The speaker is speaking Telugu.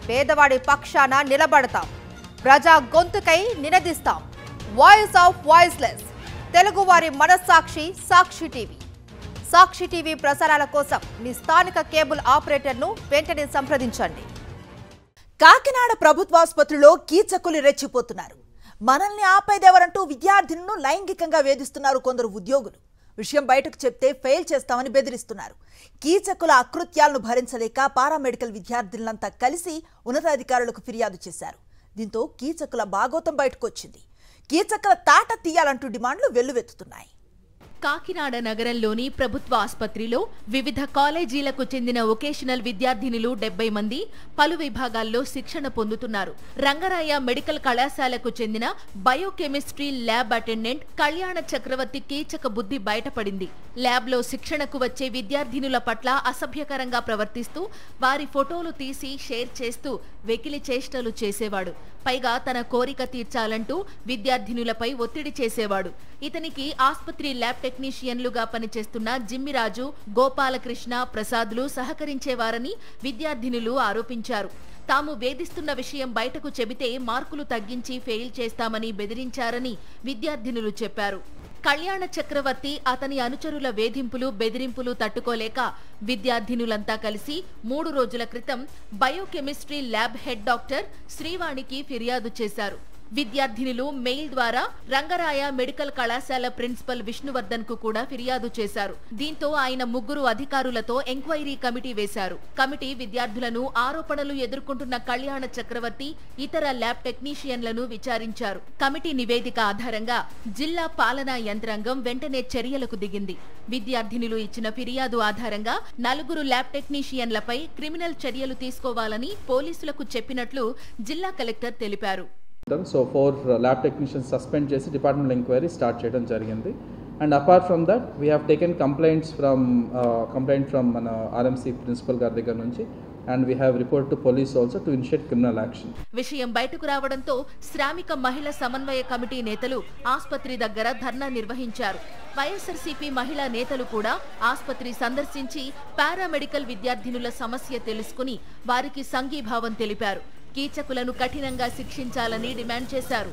పేదవాడి పక్షాన నిలబడతాం, ప్రజా గొంతుకై నినదిస్తాం. వాయిస్ ఆఫ్ వాయిస్లెస్, తెలుగువారి మనస్సాక్షి సాక్షి టీవీ. సాక్షి టీవీ ప్రసారాల కోసం మీ స్థానిక కేబుల్ ఆపరేటర్ను వెంటనే సంప్రదించండి. కాకినాడ ప్రభుత్వాసుపత్రిలో కీచకులు రెచ్చిపోతున్నారు. మనల్ని ఆపేదేవరంటూ విద్యార్థినులను లైంగికంగా వేధిస్తున్నారు కొందరు ఉద్యోగులు. విషయం బయటకు చెప్తే ఫెయిల్ చేస్తామని బెదిరిస్తున్నారు. కీచకుల అకృత్యాలను భరించలేక పారామెడికల్ విద్యార్థులంతా కలిసి ఉన్నతాధికారులకు ఫిర్యాదు చేశారు. దీంతో కీచకుల బాగోతం బయటకు వచ్చింది. కీచకుల తాట తీయాలంటూ డిమాండ్లు వెల్లువెత్తుతున్నాయి. కాకినాడ నగరంలోని ప్రభుత్వ ఆసుపత్రిలో వివిధ కాలేజీలకు చెందిన వొకేషనల్ విద్యార్థినులు 70 మంది పలు విభాగాల్లో శిక్షణ పొందుతున్నారు. రంగరాయ మెడికల్ కళాశాలకు చెందిన బయోకెమిస్ట్రీ ల్యాబ్ అటెండెంట్ కళ్యాణ చక్రవర్తి కీచక బుద్ధి బయటపడింది. ల్యాబ్లో శిక్షణకు వచ్చే విద్యార్థినుల పట్ల అసభ్యకరంగా ప్రవర్తిస్తూ వారి ఫోటోలు తీసి షేర్ చేస్తూ వెకిలి చేష్టలు చేసేవాడు. పైగా తన కోరిక తీర్చాలంటూ విద్యార్థినులపై ఒత్తిడి చేసేవాడు. ఇతనికి ఆసుపత్రి ల్యాబ్ టెక్నీషియన్లుగా పనిచేస్తున్న జిమ్మిరాజు, గోపాలకృష్ణ, ప్రసాద్లు సహకరించేవారని విద్యార్థినులు ఆరోపించారు. తాము వేధిస్తున్న విషయం బయటకు చెబితే మార్కులు తగ్గించి ఫెయిల్ చేస్తామని బెదిరించారని విద్యార్థినులు చెప్పారు. కళ్యాణ చక్రవర్తి అతని అనుచరుల వేధింపులు, బెదిరింపులు తట్టుకోలేక విద్యార్థినులంతా కలిసి 3 రోజుల క్రితం బయోకెమిస్ట్రీ ల్యాబ్ హెడ్ డాక్టర్ శ్రీవాణికి ఫిర్యాదు చేశారు. విద్యార్థినులు మెయిల్ ద్వారా రంగరాయ మెడికల్ కళాశాల ప్రిన్సిపల్ విష్ణువర్ధన్ కు కూడా ఫిర్యాదు చేశారు. దీంతో ఆయన 3 అధికారులతో ఎంక్వైరీ కమిటీ వేశారు. కమిటీ విద్యార్థులను ఆరోపణలు ఎదుర్కొంటున్న కళ్యాణ చక్రవర్తి, ఇతర ల్యాబ్ టెక్నీషియన్లను విచారించారు. కమిటీ నివేదిక ఆధారంగా జిల్లా పాలనా యంత్రాంగం వెంటనే చర్యలకు దిగింది. విద్యార్థినులు ఇచ్చిన ఫిర్యాదు ఆధారంగా 4 ల్యాబ్ టెక్నీషియన్లపై క్రిమినల్ చర్యలు తీసుకోవాలని పోలీసులకు చెప్పినట్లు జిల్లా కలెక్టర్ తెలిపారు. So 4 lab technicians suspend చేసి డిపార్ట్మెంట్ ఎంక్వైరీ స్టార్ట్ చేయడం జరిగింది. And apart from that we have taken complaint from మన ఆర్ఎంసీ ప్రిన్సిపల్ గారి దగ్గర నుంచి and we have report to police also to initiate criminal action. విషయం బయటకు రావడంతో శ్రామిక మహిళా సమన్వయ కమిటీ నేతలు ఆసుపత్రి దగ్గర ధర్నా నిర్వహించారు. వైఎస్ఆర్సీపీ మహిళా నేతలు కూడా ఆసుపత్రి సందర్శించి పారామెడికల్ విద్యార్థినుల సమస్య తెలుసుకుని వారికి సంఘీభావం తెలిపారు. కీచకులను కఠినంగా శిక్షించాలని డిమాండ్ చేశారు.